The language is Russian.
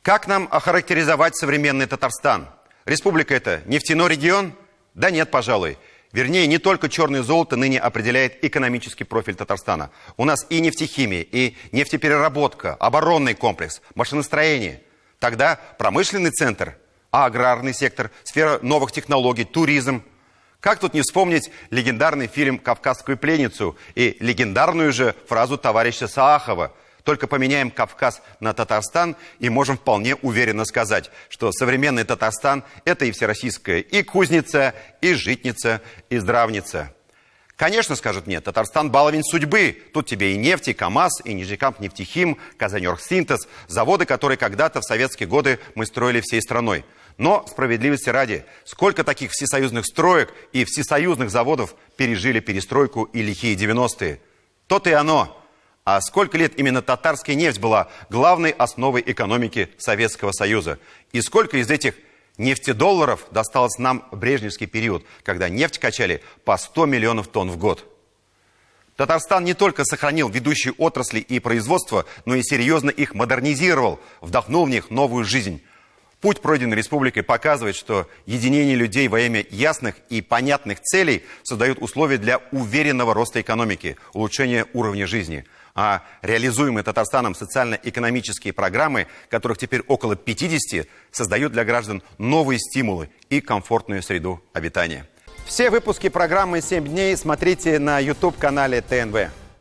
Как нам охарактеризовать современный Татарстан? Республика это нефтяной регион? Да нет, пожалуй. Вернее, не только черное золото ныне определяет экономический профиль Татарстана. У нас и нефтехимия, и нефтепереработка, оборонный комплекс, машиностроение. Тогда промышленный центр, а аграрный сектор, сфера новых технологий, туризм. Как тут не вспомнить легендарный фильм «Кавказскую пленницу» и легендарную же фразу товарища Саахова: «Только поменяем Кавказ на Татарстан, и можем вполне уверенно сказать, что современный Татарстан – это и всероссийская и кузница, и житница, и здравница». Конечно, скажут мне, Татарстан – баловень судьбы. Тут тебе и нефть, и КАМАЗ, и Нижнекамск нефтехим, Казанёргсинтез, заводы, которые когда-то в советские годы мы строили всей страной. Но, справедливости ради, сколько таких всесоюзных строек и всесоюзных заводов пережили перестройку и лихие 90-е? То-то и оно. А сколько лет именно татарская нефть была главной основой экономики Советского Союза? И сколько из этих нефтедолларов досталось нам в брежневский период, когда нефть качали по 100 миллионов тонн в год? Татарстан не только сохранил ведущие отрасли и производство, но и серьезно их модернизировал, вдохнул в них новую жизнь. Путь, пройденный республикой, показывает, что единение людей во имя ясных и понятных целей создают условия для уверенного роста экономики, улучшения уровня жизни. А реализуемые Татарстаном социально-экономические программы, которых теперь около 50, создают для граждан новые стимулы и комфортную среду обитания. Все выпуски программы «7 дней» смотрите на YouTube-канале ТНВ.